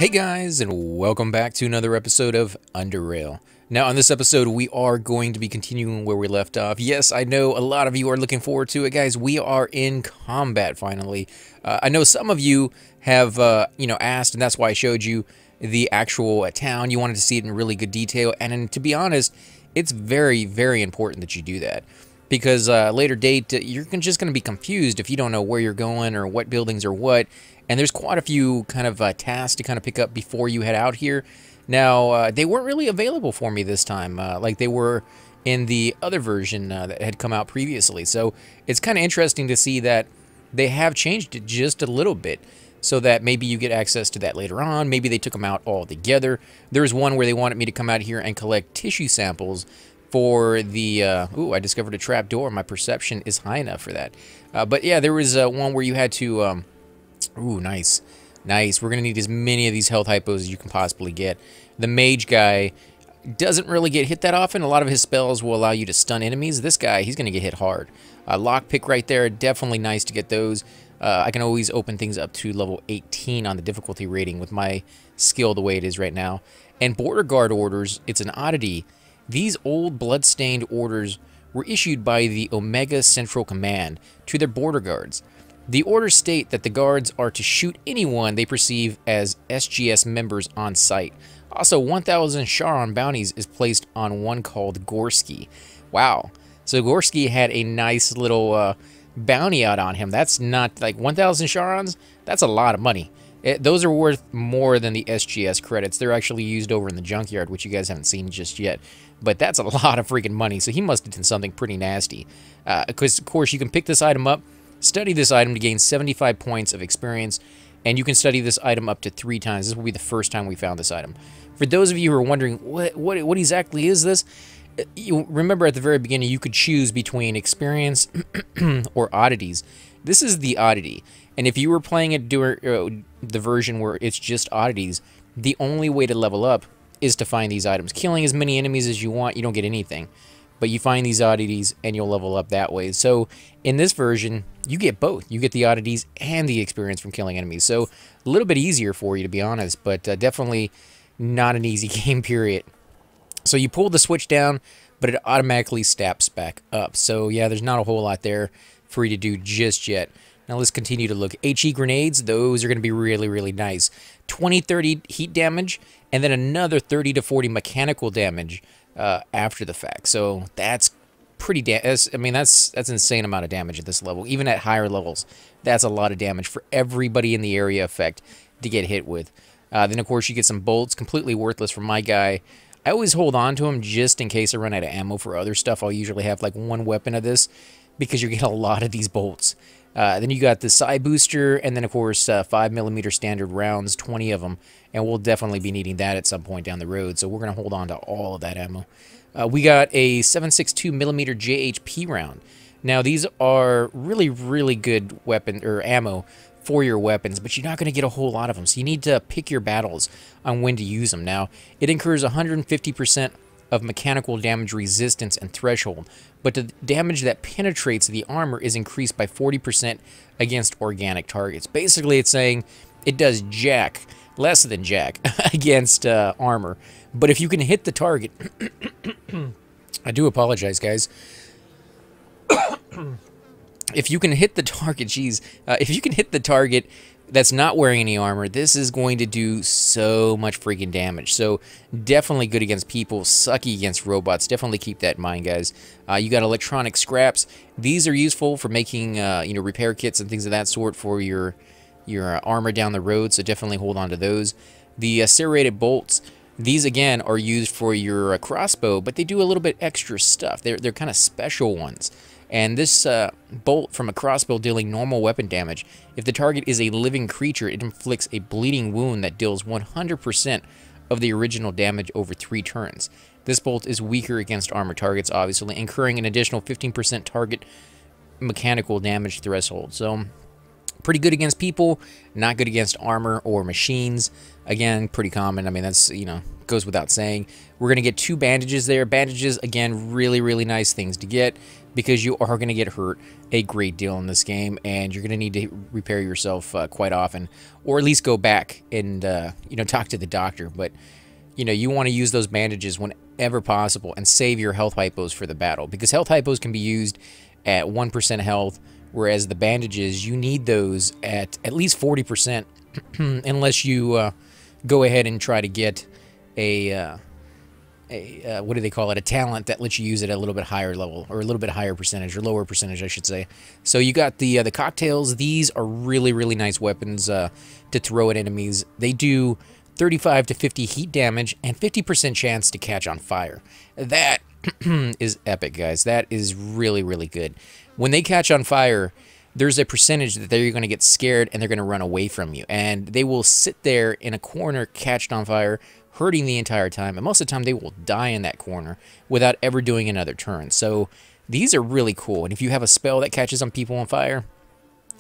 Hey guys, and welcome back to another episode of Underrail. Now, on this episode, we are going to be continuing where we left off. Yes, I know a lot of you are looking forward to it, guys. We are in combat, finally. I know some of you have, asked, and that's why I showed you the actual town. You wanted to see it in really good detail, and to be honest, it's very, very important that you do that. Because later date, you're just going to be confused if you don't know where you're going or what buildings are what. And there's quite a few kind of tasks to kind of pick up before you head out here. Now, they weren't really available for me this time, like they were in the other version that had come out previously. So it's kind of interesting to see that they have changed it just a little bit, so that maybe you get access to that later on. Maybe they took them out all together. There's one where they wanted me to come out here and collect tissue samples for the, I discovered a trap door. My perception is high enough for that. But yeah, there was one where you had to, nice. Nice. We're going to need as many of these health hypos as you can possibly get. The mage guy doesn't really get hit that often. A lot of his spells will allow you to stun enemies. This guy, he's going to get hit hard. Lockpick right there, definitely nice to get those. I can always open things up to level 18 on the difficulty rating with my skill the way it is right now. And border guard orders, it's an oddity. These old bloodstained orders were issued by the Omega Central Command to their border guards. The orders state that the guards are to shoot anyone they perceive as SGS members on sight. Also, 1,000 Charon bounties is placed on one called Gorski. Wow. So Gorski had a nice little bounty out on him. That's not like 1,000 Charons. That's a lot of money. Those are worth more than the SGS credits. They're actually used over in the junkyard, which you guys haven't seen just yet. But that's a lot of freaking money. So he must have done something pretty nasty. Because, of course, you can pick this item up, study this item to gain 75 points of experience, and you can study this item up to 3 times. This will be the first time we found this item. For those of you who are wondering, what exactly is this? You remember at the very beginning, you could choose between experience or oddities. This is the oddity. And if you were playing it during the version where it's just oddities, the only way to level up is to find these items. Killing as many enemies as you want, you don't get anything. But you find these oddities and you'll level up that way. So in this version, you get both. You get the oddities and the experience from killing enemies. So a little bit easier for you, to be honest, but definitely not an easy game, period. So you pull the switch down, but it automatically steps back up. So yeah, there's not a whole lot there for you to do just yet. Now let's continue to look. HE grenades, those are going to be really, really nice. 20-30 heat damage, and then another 30 to 40 mechanical damage after the fact. So that's pretty that's insane amount of damage at this level. Even at higher levels, that's a lot of damage for everybody in the area effect to get hit with. Then of course you get some bolts, completely worthless for my guy. I always hold on to them just in case I run out of ammo for other stuff. I'll usually have like one weapon of this because you get a lot of these bolts. Then you got the side booster, and then of course 5mm standard rounds, 20 of them, and we'll definitely be needing that at some point down the road. So we're gonna hold on to all of that ammo. We got a 7.62mm JHP round. Now these are really, really good weapon or ammo for your weapons, but you're not gonna get a whole lot of them. So you need to pick your battles on when to use them. Now it incurs 150% of mechanical damage resistance and threshold, but the damage that penetrates the armor is increased by 40% against organic targets. Basically, it's saying it does jack, less than jack, against armor. But if you can hit the target... I do apologize, guys. If you can hit the target, if you can hit the target that's not wearing any armor, this is going to do so much freaking damage. So definitely good against people, sucky against robots. Definitely keep that in mind, guys. You got electronic scraps. These are useful for making repair kits and things of that sort for your armor down the road. So definitely hold on to those. The serrated bolts. These again are used for your crossbow, but they do a little bit extra stuff. They're kind of special ones. And this bolt from a crossbow dealing normal weapon damage. If the target is a living creature, it inflicts a bleeding wound that deals 100% of the original damage over 3 turns. This bolt is weaker against armor targets, obviously, incurring an additional 15% target mechanical damage threshold. So Pretty good against people, not good against armor or machines. Again, pretty common. I mean, that's, you know, goes without saying. We're going to get 2 bandages there. Bandages, again, really, really nice things to get because you are going to get hurt a great deal in this game, and you're going to need to repair yourself quite often, or at least go back and, you know, talk to the doctor. But, you know, you want to use those bandages whenever possible and save your health hypos for the battle, because health hypos can be used at 1% health, whereas the bandages, you need those at least 40%, unless you go ahead and try to get a what do they call it? A talent that lets you use it at a little bit higher level, or a little bit higher percentage, or lower percentage, I should say. So you got the cocktails. These are really, really nice weapons to throw at enemies. They do 35 to 50 heat damage and 50% chance to catch on fire. That is epic, guys. That is really, really good. When they catch on fire, there's a percentage that they're going to get scared and they're going to run away from you. And they will sit there in a corner, catched on fire, hurting the entire time. And most of the time, they will die in that corner without ever doing another turn. So these are really cool. And if you have a spell that catches on people on fire,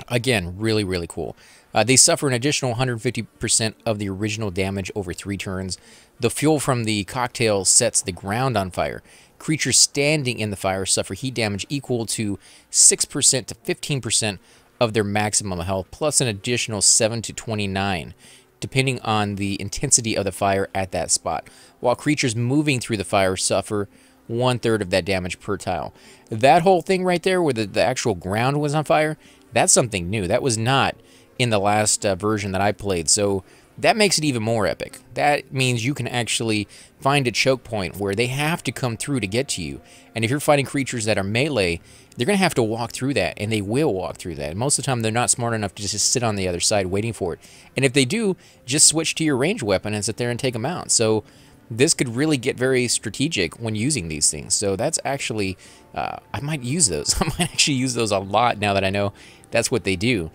again, really, really cool. They suffer an additional 150% of the original damage over 3 turns. The fuel from the cocktail sets the ground on fire. Creatures standing in the fire suffer heat damage equal to 6% to 15% of their maximum health, plus an additional 7 to 29, depending on the intensity of the fire at that spot, while creatures moving through the fire suffer 1/3 of that damage per tile. That whole thing right there, where the actual ground was on fire, that's something new. That was not in the last version that I played, so that makes it even more epic. That means you can actually find a choke point where they have to come through to get to you. And if you're fighting creatures that are melee, they're going to have to walk through that, and they will walk through that. And most of the time, they're not smart enough to just sit on the other side waiting for it. And if they do, just switch to your ranged weapon and sit there and take them out. So this could really get very strategic when using these things. So that's actually, I might use those. I might actually use those a lot now that I know that's what they do.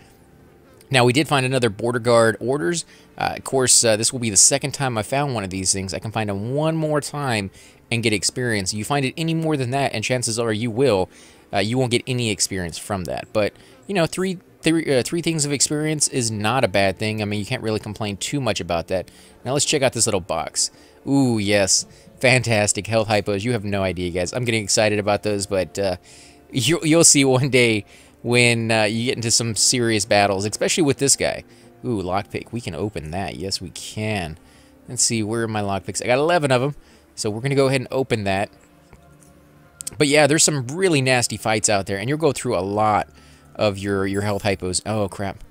Now, we did find another Border Guard orders. Of course, this will be the second time I found one of these things. I can find them one more time and get experience. You find it any more than that, and chances are you will. You won't get any experience from that. But, you know, three things of experience is not a bad thing. I mean, you can't really complain too much about that. Now, let's check out this little box. Ooh, yes. Fantastic. Health hypos. You have no idea, guys. I'm getting excited about those, but you'll see one day when you get into some serious battles, especially with this guy. Ooh, lockpick. We can open that. Yes, we can. Let's see, where are my lockpicks? I got 11 of them, so we're going to go ahead and open that. But yeah, there's some really nasty fights out there, and you'll go through a lot of your health hypos. Oh, crap.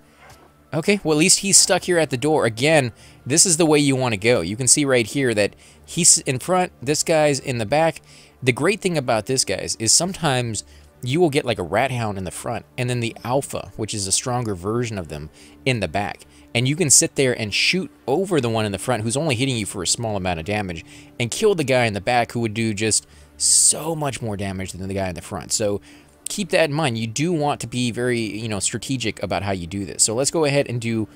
Okay, well, at least he's stuck here at the door. Again, this is the way you want to go. You can see right here that he's in front, this guy's in the back. The great thing about this, guys, is sometimes you will get like a rat hound in the front, and then the alpha, which is a stronger version of them, in the back. And you can sit there and shoot over the one in the front who's only hitting you for a small amount of damage, and kill the guy in the back who would do just so much more damage than the guy in the front. So keep that in mind. You do want to be very, you know, strategic about how you do this. So let's go ahead and do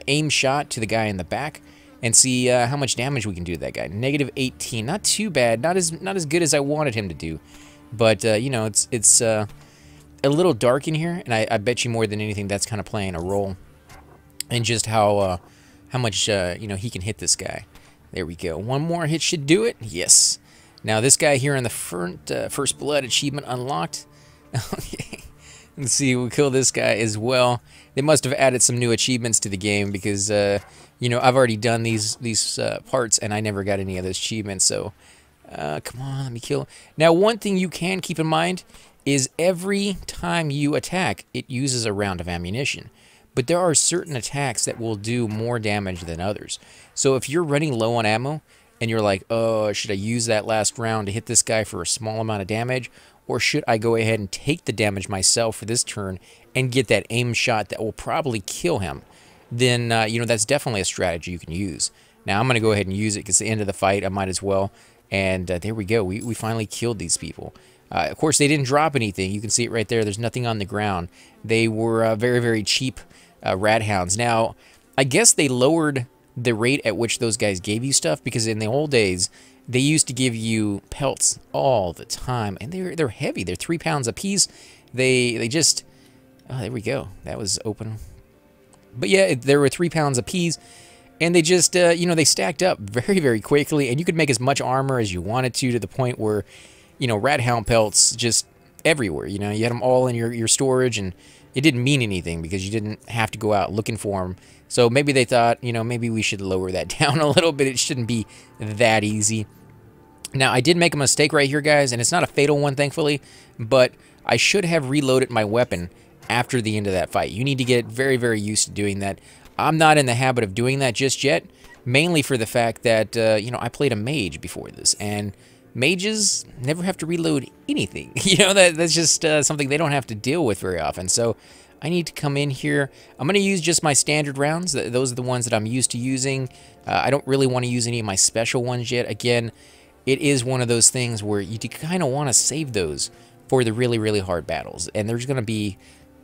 aim shot to the guy in the back and see how much damage we can do to that guy. Negative 18, not too bad, not as good as I wanted him to do. But, you know, it's a little dark in here, and I bet you more than anything that's kind of playing a role in just how much, you know, he can hit this guy. There we go. One more hit should do it. Yes. Now, this guy here in the front, First Blood achievement unlocked. Okay. Let's see, we'll kill this guy as well. They must have added some new achievements to the game because, you know, I've already done these parts, and I never got any of those achievements, so come on, let me kill him. Now, one thing you can keep in mind is every time you attack, it uses a round of ammunition. But there are certain attacks that will do more damage than others. So if you're running low on ammo, and you're like, oh, should I use that last round to hit this guy for a small amount of damage? Or should I go ahead and take the damage myself for this turn and get that aim shot that will probably kill him? Then, you know, that's definitely a strategy you can use. Now, I'm going to go ahead and use it because at the end of the fight, I might as well. And there we go. We finally killed these people. Of course, they didn't drop anything. You can see it right there. There's nothing on the ground. They were very, very cheap rat hounds. Now, I guess they lowered the rate at which those guys gave you stuff, because in the old days, they used to give you pelts all the time, and they're heavy. They're 3 pounds a piece. They just... Oh, there we go. That was open. But yeah, there were 3 pounds apiece, and they just, you know, they stacked up very, very quickly, and you could make as much armor as you wanted to the point where, you know, rat hound pelts just everywhere. You know, you had them all in your storage, and it didn't mean anything because you didn't have to go out looking for them. So maybe they thought, you know, maybe we should lower that down a little bit. It shouldn't be that easy. Now, I did make a mistake right here, guys, and it's not a fatal one, thankfully, but I should have reloaded my weapon after the end of that fight. You need to get very, very used to doing that. I'm not in the habit of doing that just yet, mainly for the fact that, you know, I played a mage before this, and mages never have to reload anything. You know, that's just something they don't have to deal with very often. So I need to come in here. I'm going to use just my standard rounds. Those are the ones that I'm used to using. I don't really want to use any of my special ones yet. Again, it is one of those things where you kind of want to save those for the really, really hard battles. And there's going to be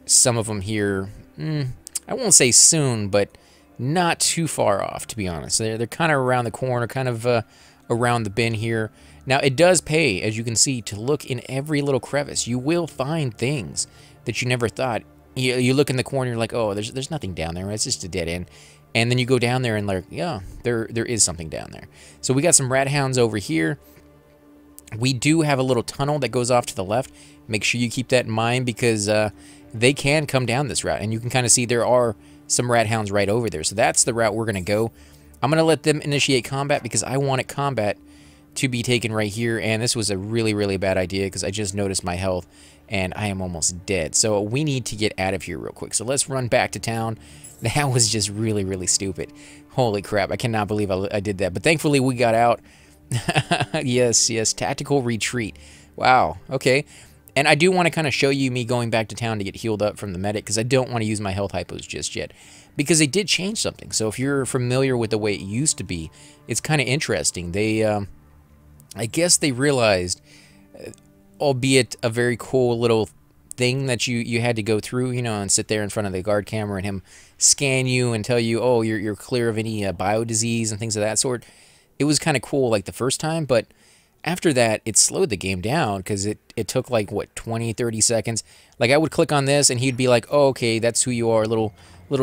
some of them here, I won't say soon, but not too far off, to be honest. They're kind of around the corner, kind of around the bend here. Now, it does pay, as you can see, to look in every little crevice. You will find things that you never thought. You look in the corner, you're like, oh, there's nothing down there. It's just a dead end. And then you go down there and like, yeah, there is something down there. So we got some rat hounds over here. We do have a little tunnel that goes off to the left. Make sure you keep that in mind because they can come down this route. And you can kind of see there are some rat hounds right over there. So that's the route we're going to go. I'm going to let them initiate combat because I wanted combat to be taken right here. And this was a really, really bad idea because I just noticed my health and I am almost dead. So we need to get out of here real quick. So let's run back to town. That was just really, really stupid. Holy crap. I cannot believe I did that. But thankfully we got out. Yes, yes. Tactical retreat. Wow. Okay. And I do want to kind of show you me going back to town to get healed up from the medic because I don't want to use my health hypos just yet. Because they did change something. So if you're familiar with the way it used to be, it's kind of interesting. They, I guess they realized, albeit a very cool little thing that you had to go through, you know, and sit there in front of the guard camera and him scan you and tell you, oh, you're clear of any bio disease and things of that sort. It was kind of cool like the first time, but after that, it slowed the game down because it took like, what, 20, 30 seconds. Like I would click on this and he'd be like, oh, okay, that's who you are. Little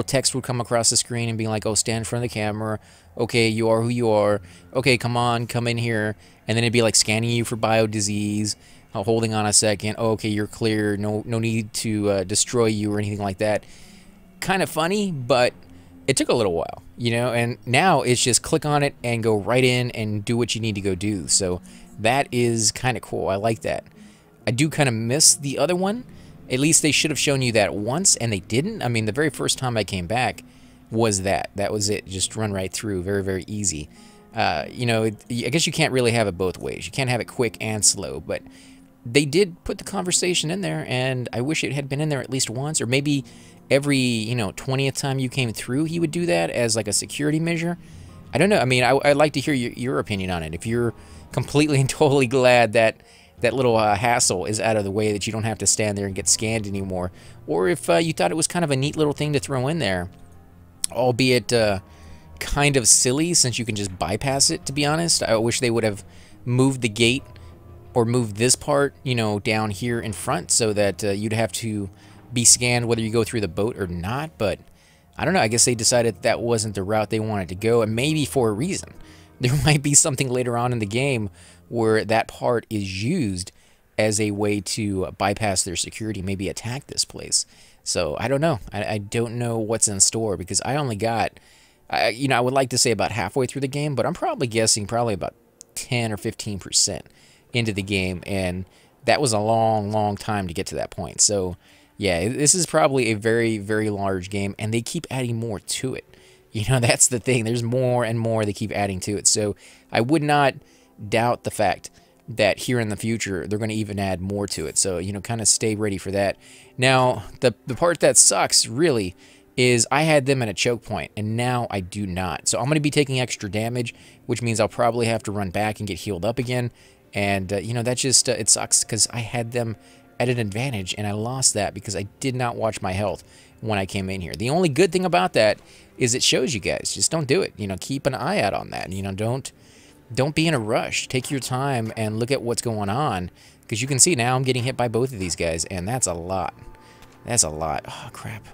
text would come across the screen and be like, oh, stand in front of the camera. Okay, you are who you are. Okay, come on, come in here. And then it'd be like scanning you for bio disease, holding on a second. Oh, okay, you're clear. No need to destroy you or anything like that. Kind of funny, but it took a little while, you know, and now it's just click on it and go right in and do what you need to go do. So that is kind of cool. I like that. I do kind of miss the other one. At least they should have shown you that once, and they didn't. I mean, the very first time I came back was that. That was it. Just run right through. Very, very easy. You know, I guess you can't really have it both ways. You can't have it quick and slow, but they did put the conversation in there, and I wish it had been in there at least once, or maybe every, you know, 20th time you came through, he would do that as like a security measure. I don't know. I mean, I'd like to hear your opinion on it. If you're completely and totally glad that that little hassle is out of the way, that you don't have to stand there and get scanned anymore, or if you thought it was kind of a neat little thing to throw in there, albeit kind of silly since you can just bypass it, to be honest. I wish they would have moved the gate or moved this part, you know, down here in front so that you'd have to be scanned whether you go through the boat or not. But I don't know, I guess they decided that wasn't the route they wanted to go, and maybe for a reason. There might be something later on in the game where that part is used as a way to bypass their security, maybe attack this place. So I don't know. I don't know what's in store because I only got, you know, I would like to say about halfway through the game, but I'm probably guessing probably about 10 or 15% into the game, and that was a long, long time to get to that point. So yeah, this is probably a very, very large game, and they keep adding more to it. You know, that's the thing. There's more and more they keep adding to it. So I would not doubt the fact that here in the future, they're going to even add more to it. So, you know, kind of stay ready for that. Now, the part that sucks, really, is I had them at a choke point, and now I do not. So I'm going to be taking extra damage, which means I'll probably have to run back and get healed up again. And, you know, that just, it sucks because I had them at an advantage, and I lost that because I did not watch my health when I came in here. The only good thing about that is it shows you guys. Just don't do it. You know, keep an eye out on that. You know, don't be in a rush. Take your time and look at what's going on, because you can see now I'm getting hit by both of these guys, and that's a lot. That's a lot. Oh, crap.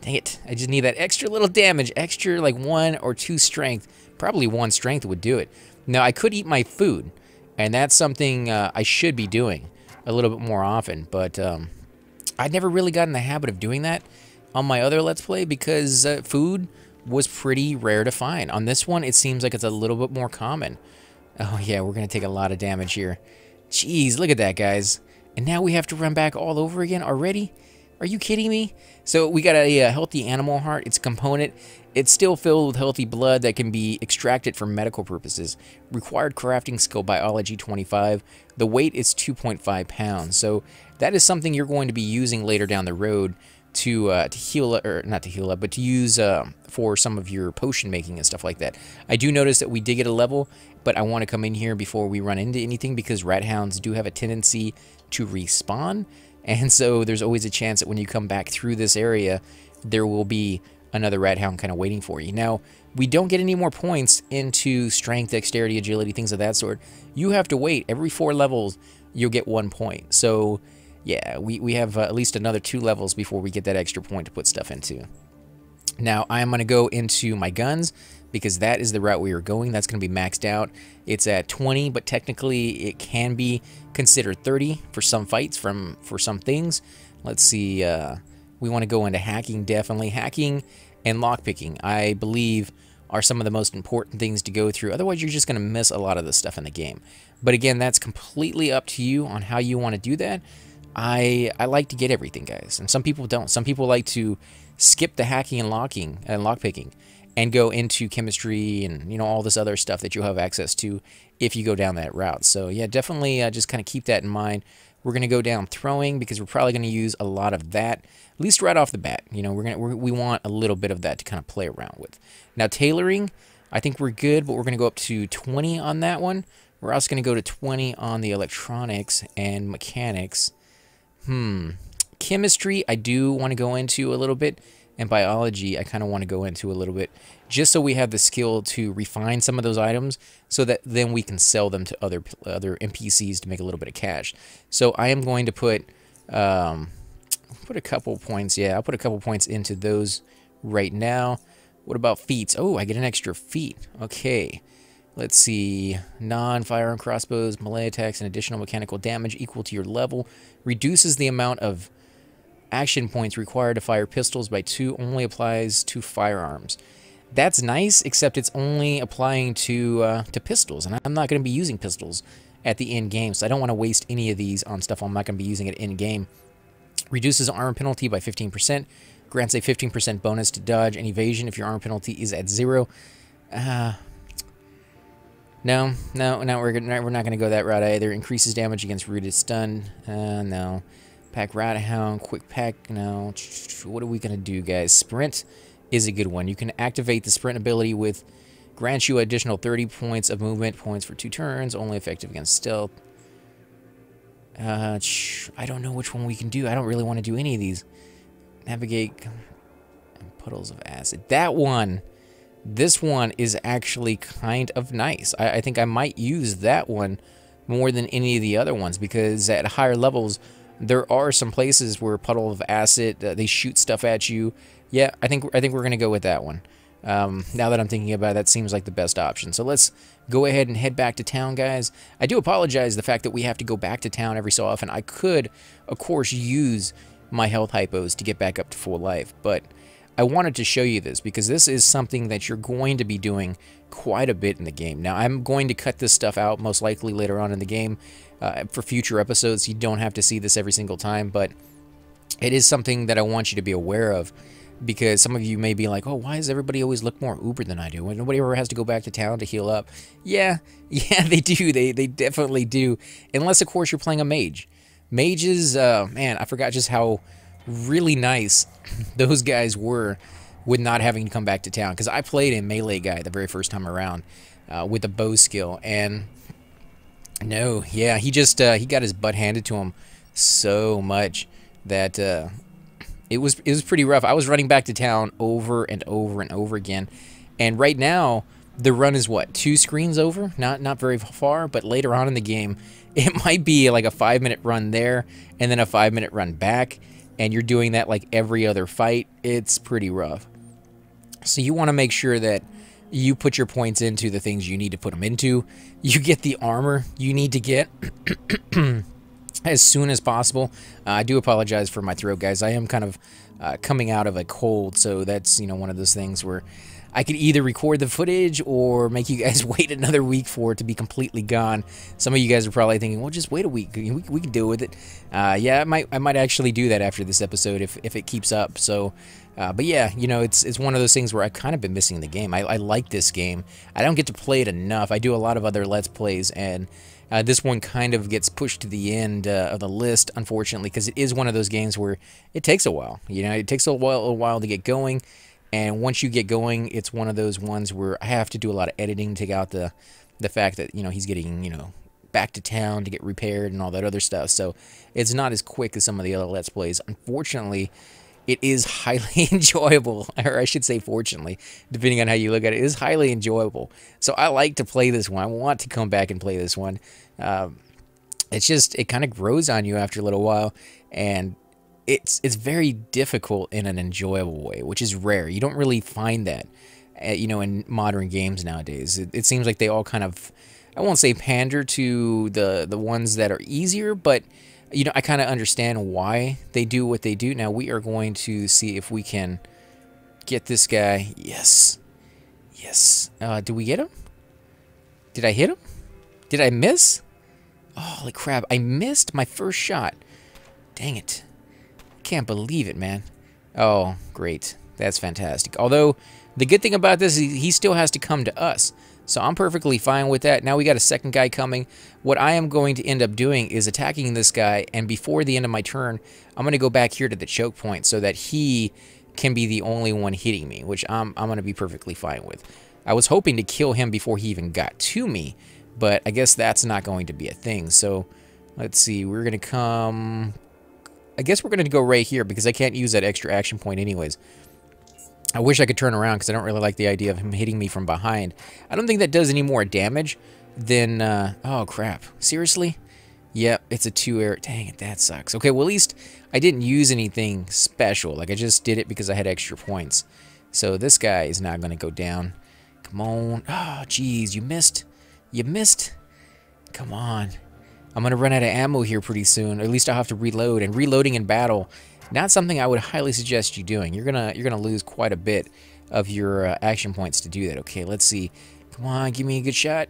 Dang it. I just need that extra little damage. Extra, like, 1 or 2 strength. Probably 1 strength would do it. Now, I could eat my food, and that's something I should be doing a little bit more often. But I'd never really got in the habit of doing that on my other Let's Play because food was pretty rare to find. On this one, it seems like it's a little bit more common. Oh, yeah, we're going to take a lot of damage here. Jeez, look at that, guys. And now we have to run back all over again already? Are you kidding me? So we got a healthy animal heart. It's a component. It's still filled with healthy blood that can be extracted for medical purposes. Required crafting skill biology 25. The weight is 2.5 pounds. So that is something you're going to be using later down the road to heal, or not to heal up, but to use for some of your potion making and stuff like that. I do notice that we did get a level, but I want to come in here before we run into anything because rat hounds do have a tendency to respawn. And so there's always a chance that when you come back through this area, there will be another rat hound kind of waiting for you. Now, we don't get any more points into strength, dexterity, agility, things of that sort. You have to wait. Every 4 levels, you'll get 1 point. So, yeah, we have at least another 2 levels before we get that extra point to put stuff into. Now, I'm going to go into my guns because that is the route we are going. That's going to be maxed out. It's at 20, but technically it can be considered 30 for some fights, for some things. Let's see, we want to go into hacking, definitely. Hacking and lockpicking, I believe, are some of the most important things to go through. Otherwise, you're just going to miss a lot of the stuff in the game. But again, that's completely up to you on how you want to do that. I like to get everything, guys, and some people don't. Some people like to skip the hacking and lockpicking and go into chemistry and, you know, all this other stuff that you'll have access to if you go down that route. So yeah, definitely just kind of keep that in mind. We're going to go down throwing because we're probably going to use a lot of that, at least right off the bat. You know, we want a little bit of that to kind of play around with. Now tailoring, I think we're good, but we're going to go up to 20 on that one. We're also going to go to 20 on the electronics and mechanics. Chemistry, I do want to go into a little bit, and biology, I kind of want to go into a little bit, just so we have the skill to refine some of those items, so that then we can sell them to other NPCs to make a little bit of cash. So I am going to put a couple points. Yeah, I'll put a couple points into those right now. What about feats? Oh, I get an extra feat. Okay. Let's see, non-firearm crossbows, melee attacks, and additional mechanical damage equal to your level. Reduces the amount of action points required to fire pistols by 2, only applies to firearms. That's nice, except it's only applying to pistols, and I'm not going to be using pistols at the end game, so I don't want to waste any of these on stuff I'm not going to be using at end game. Reduces armor penalty by 15%, grants a 15% bonus to dodge and evasion if your armor penalty is at 0. No, we're not going to go that route either. Increases damage against rooted stun. No. Pack rat hound, quick pack. No. What are we going to do, guys? Sprint is a good one. You can activate the sprint ability with grants you additional 30 points of movement points for 2 turns, only effective against stealth. I don't know which one we can do. I don't really want to do any of these. Navigate puddles of acid. That one. This one is actually kind of nice. I think I might use that one more than any of the other ones because at higher levels, there are some places where puddle of acid, they shoot stuff at you. Yeah, I think we're going to go with that one. Now that I'm thinking about it, that seems like the best option. So let's go ahead and head back to town, guys. I do apologize the fact that we have to go back to town every so often. I could, of course, use my health hypos to get back up to full life, but I wanted to show you this because this is something that you're going to be doing quite a bit in the game. Now, I'm going to cut this stuff out most likely later on in the game for future episodes. You don't have to see this every single time, but it is something that I want you to be aware of because some of you may be like, oh, why does everybody always look more uber than I do? When nobody ever has to go back to town to heal up. Yeah, they do. They definitely do. Unless, of course, you're playing a mage. Mages, man, I forgot just how really nice those guys were with not having to come back to town, because I played a melee guy the very first time around with a bow skill, and no, yeah, he got his butt handed to him so much that it was pretty rough. I was running back to town over and over and over again, and right now the run is what, 2 screens over, not very far, but later on in the game it might be like a 5-minute run there and then a 5-minute run back. and you're doing that like every other fight, it's pretty rough. So you want to make sure that you put your points into the things you need to put them into. You get the armor you need to get as soon as possible. I do apologize for my throat, guys. I am kind of coming out of a cold, so that's, you know, one of those things where I could either record the footage or make you guys wait another week for it to be completely gone. Some of you guys are probably thinking, well, just wait a week. We can deal with it. Yeah, I might actually do that after this episode if it keeps up. So, but yeah, you know, it's one of those things where I've kind of been missing the game. I like this game. I don't get to play it enough. I do a lot of other Let's Plays, and this one kind of gets pushed to the end of the list, unfortunately, because it is one of those games where it takes a while. You know, it takes a while to get going. And once you get going, it's one of those ones where I have to do a lot of editing, take out the fact that, you know, he's getting, you know, back to town to get repaired and all that other stuff. So it's not as quick as some of the other Let's Plays. Unfortunately, it is highly enjoyable, or I should say fortunately, depending on how you look at it, it is highly enjoyable. So I like to play this one. I want to come back and play this one. It's just, it kind of grows on you after a little while, and it's very difficult in an enjoyable way, which is rare. You don't really find that, you know, in modern games nowadays. It seems like they all kind of, I won't say pander to the ones that are easier, but, you know, I kind of understand why they do what they do. Now, we are going to see if we can get this guy. Yes. Yes. Did we get him? Did I hit him? Did I miss? Oh, holy crap. I missed my first shot. Dang it. Can't believe it, man. Oh, great. That's fantastic. Although, the good thing about this is he still has to come to us. So I'm perfectly fine with that. Now we got a second guy coming. What I am going to end up doing is attacking this guy, and before the end of my turn, I'm going to go back here to the choke point so that he can be the only one hitting me, which I'm going to be perfectly fine with. I was hoping to kill him before he even got to me, but I guess that's not going to be a thing. So let's see. We're going to come... I guess we're going to go right here because I can't use that extra action point anyways. I wish I could turn around because I don't really like the idea of him hitting me from behind. I don't think that does any more damage than... oh, crap. Seriously? Yep, it's a 2-air. Dang it, that sucks. Okay, well, at least I didn't use anything special. Like, I just did it because I had extra points. So this guy is not going to go down. Come on. Oh, jeez, you missed. You missed. Come on. I'm going to run out of ammo here pretty soon. Or at least I'll have to reload. And reloading in battle, not something I would highly suggest you doing. You're gonna lose quite a bit of your action points to do that. Okay, let's see. Come on, give me a good shot.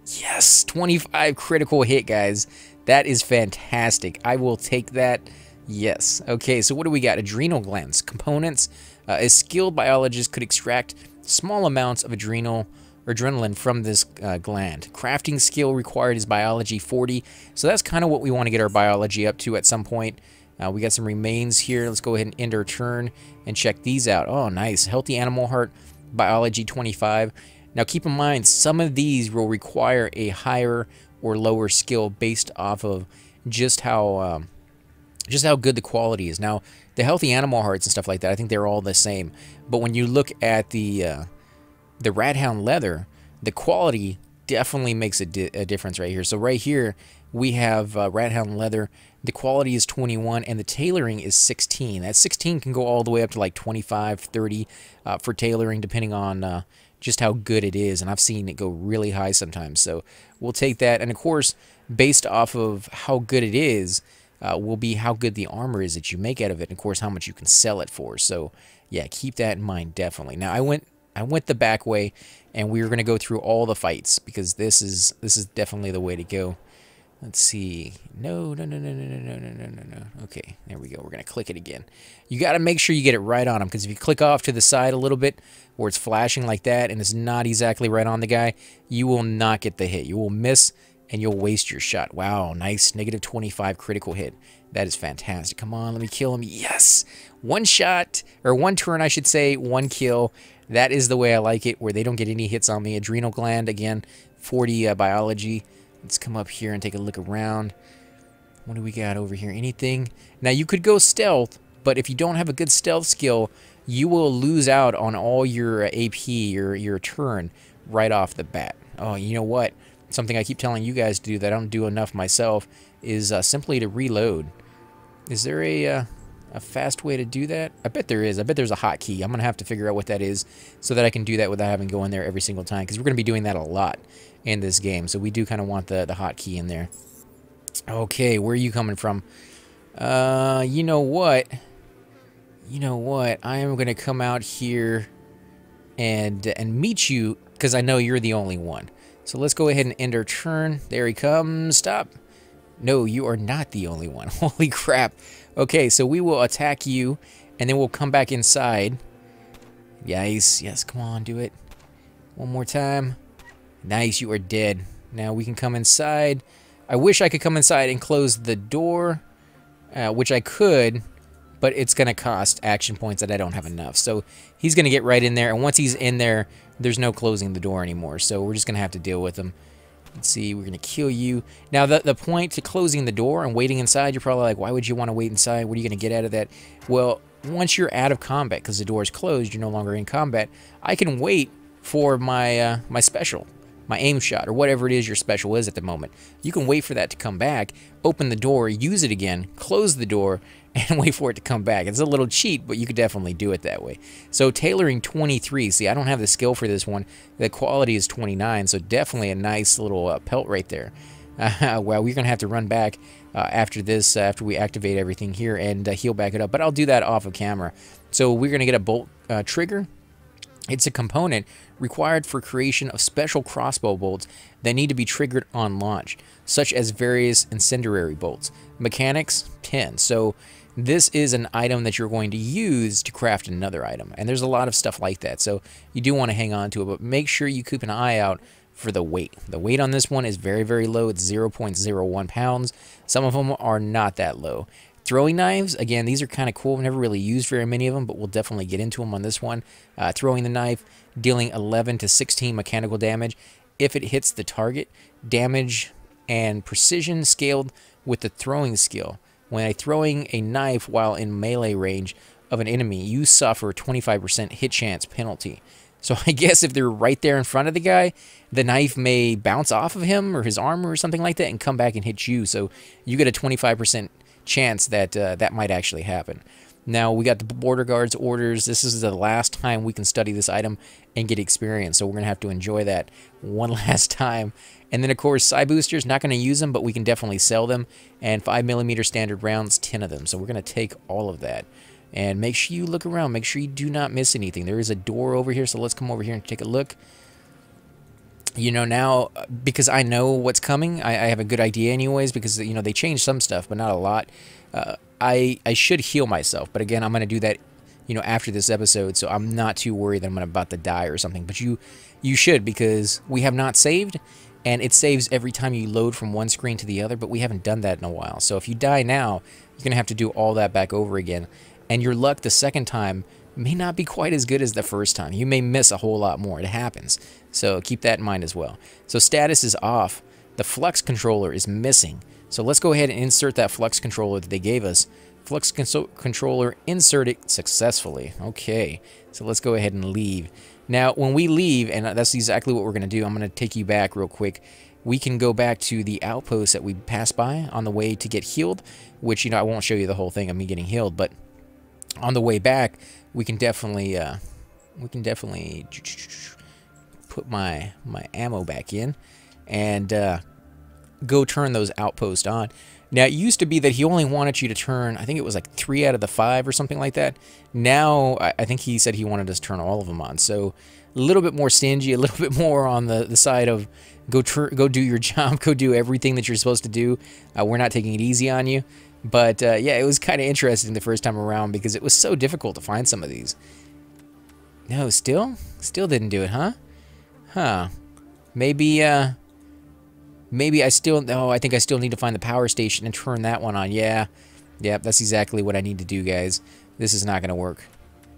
Yes, 25 critical hit, guys. That is fantastic. I will take that. Yes. Okay, so what do we got? Adrenal glands. Components. A skilled biologist could extract small amounts of adrenaline from this gland. Crafting skill required is biology 40. So that's kind of what we want to get our biology up to at some point. We got some remains here. Let's go ahead and end our turn and check these out. Oh, nice. Healthy animal heart, biology 25. Now keep in mind, some of these will require a higher or lower skill based off of just how good the quality is. Now, the healthy animal hearts and stuff like that, I think they're all the same. But when you look at the Radhound leather, the quality definitely makes a difference right here. So right here, we have Radhound leather. The quality is 21, and the tailoring is 16. That 16 can go all the way up to like 25, 30 for tailoring, depending on just how good it is. And I've seen it go really high sometimes. So we'll take that. And of course, based off of how good it is, will be how good the armor is that you make out of it. And of course, how much you can sell it for. So yeah, keep that in mind, definitely. Now, I went the back way, and we were going to go through all the fights because this is definitely the way to go. Let's see. No. Okay, there we go. We're going to click it again. You got to make sure you get it right on him, because if you click off to the side a little bit where it's flashing like that and it's not exactly right on the guy, you will not get the hit. You will miss and you'll waste your shot. Wow, nice. Negative 25 critical hit. That is fantastic. Come on, let me kill him. Yes! One shot, or one turn, I should say, one kill. That is the way I like it, where they don't get any hits on me. Adrenal gland, again, 40 biology. Let's come up here and take a look around. What do we got over here? Anything? Now, you could go stealth, but if you don't have a good stealth skill, you will lose out on all your AP, your turn, right off the bat. Oh, you know what? Something I keep telling you guys to do that I don't do enough myself is simply to reload. Is there a... a fast way to do that? I bet there is. I bet there's a hotkey. I'm going to have to figure out what that is so that I can do that without having to go in there every single time, because we're going to be doing that a lot in this game. So we do kind of want the hotkey in there. Okay, where are you coming from? You know what? You know what? I am going to come out here and meet you, because I know you're the only one. So let's go ahead and end our turn. There he comes. Stop. No, you are not the only one. Holy crap. Okay, so we will attack you, and then we'll come back inside. Yes, yes, come on, do it. One more time. Nice, you are dead. Now we can come inside. I wish I could come inside and close the door, which I could, but it's going to cost action points that I don't have enough. So he's going to get right in there, and once he's in there, there's no closing the door anymore. So we're just going to have to deal with him. Let's see, we're going to kill you. Now, the point to closing the door and waiting inside, you're probably like, why would you want to wait inside? What are you going to get out of that? Well, once you're out of combat, because the door is closed, you're no longer in combat, I can wait for my my special, my aim shot, or whatever it is your special is at the moment. You can wait for that to come back, open the door, use it again, close the door, and wait for it to come back. It's a little cheat, but you could definitely do it that way. So tailoring 23. See, I don't have the skill for this one. The quality is 29, so definitely a nice little pelt right there. Well, we're going to have to run back after this, after we activate everything here, and heal back it up. But I'll do that off of camera. So we're going to get a bolt trigger. It's a component required for creation of special crossbow bolts that need to be triggered on launch, such as various incendiary bolts. Mechanics, 10. So this is an item that you're going to use to craft another item. And there's a lot of stuff like that. So you do want to hang on to it, but make sure you keep an eye out for the weight. The weight on this one is very, very low. It's 0.01 pounds. Some of them are not that low. Throwing knives, again, these are kind of cool. I've never really used very many of them, but we'll definitely get into them on this one. Throwing the knife, dealing 11 to 16 mechanical damage if it hits the target. Damage and precision scaled with the throwing skill. When throwing a knife while in melee range of an enemy, you suffer 25% hit chance penalty. So I guess if they're right there in front of the guy, the knife may bounce off of him or his armor or something like that and come back and hit you. So you get a 25% chance that that might actually happen. Now we got the border guard's orders. This is the last time we can study this item and get experience, so we're gonna have to enjoy that one last time. And then of course side boosters, not gonna use them, but we can definitely sell them. And 5mm standard rounds, 10 of them. So we're gonna take all of that. And make sure you look around. Make sure you do not miss anything. There is a door over here, so let's come over here and take a look. You know, now, because I know what's coming, I have a good idea anyways, because, you know, they changed some stuff, but not a lot. I should heal myself, but again, I'm going to do that, you know, after this episode, so I'm not too worried that I'm about to die or something. But you should, because we have not saved, and it saves every time you load from one screen to the other, but we haven't done that in a while. So if you die now, you're going to have to do all that back over again. And your luck the second time may not be quite as good as the first time. You may miss a whole lot more. It happens. So keep that in mind as well. So status is off. The flux controller is missing. So let's go ahead and insert that flux controller that they gave us. Flux controller inserted successfully. Okay. So let's go ahead and leave. Now, when we leave, and that's exactly what we're going to do, I'm going to take you back real quick. We can go back to the outpost that we passed by on the way to get healed, which, you know, I won't show you the whole thing of me getting healed, but on the way back, we can definitely put my ammo back in and go turn those outposts on. Now, it used to be that he only wanted you to turn, I think it was like 3 out of the 5 or something like that. Now, I think he said he wanted us to turn all of them on. So a little bit more stingy, a little bit more on the side of go do your job, go do everything that you're supposed to do. We're not taking it easy on you. But, yeah, it was kind of interesting the first time around because it was so difficult to find some of these. No, still didn't do it, huh? Huh. Maybe I still... No, I think I still need to find the power station and turn that one on. Yeah. Yep, that's exactly what I need to do, guys. This is not going to work.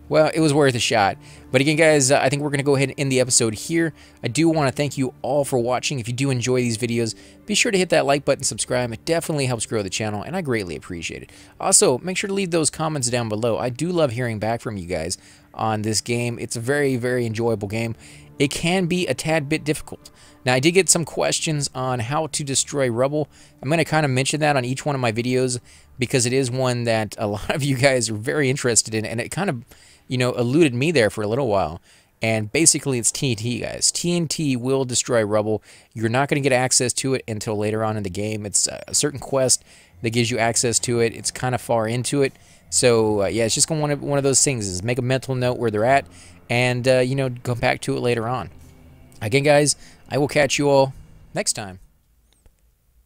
Well, it was worth a shot. But again, guys, I think we're going to go ahead and end the episode here. I do want to thank you all for watching. If you do enjoy these videos, be sure to hit that like button, subscribe. It definitely helps grow the channel, and I greatly appreciate it. Also, make sure to leave those comments down below. I do love hearing back from you guys on this game. It's a very, very enjoyable game. it can be a tad bit difficult. Now, I did get some questions on how to destroy rubble. I'm going to kind of mention that on each one of my videos because it is one that a lot of you guys are very interested in, and it kind of, you know, eluded me there for a little while. And basically, it's TNT, guys. TNT will destroy rubble. You're not going to get access to it until later on in the game. It's a certain quest that gives you access to it. It's kind of far into it. So, yeah, it's just one of those things is make a mental note where they're at and, you know, go back to it later on. Again, guys, I will catch you all next time.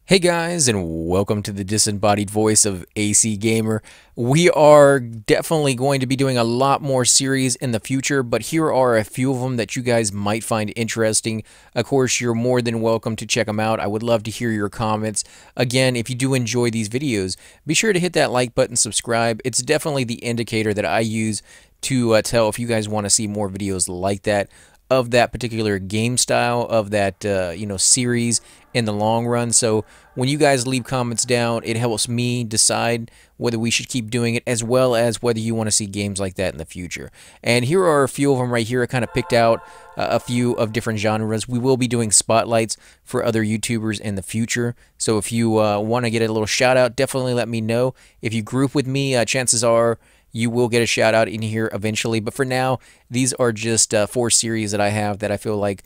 Hey guys, and welcome to the disembodied voice of AC Gamer. We are definitely going to be doing a lot more series in the future, but here are a few of them that you guys might find interesting. Of course, you're more than welcome to check them out. I would love to hear your comments. Again, if you do enjoy these videos, be sure to hit that like button, subscribe. It's definitely the indicator that I use to tell if you guys want to see more videos like that, of that particular game style, of that you know, series in the long run. So when you guys leave comments down, it helps me decide whether we should keep doing it, as well as whether you want to see games like that in the future. And here are a few of them right here. I kind of picked out a few of different genres. We will be doing spotlights for other YouTubers in the future. So if you want to get a little shout out, definitely let me know. If you group with me, chances are you will get a shout out in here eventually. But for now, these are just 4 series that I have that I feel like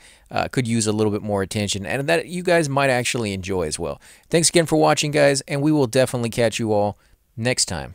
could use a little bit more attention and that you guys might actually enjoy as well. Thanks again for watching, guys, and we will definitely catch you all next time.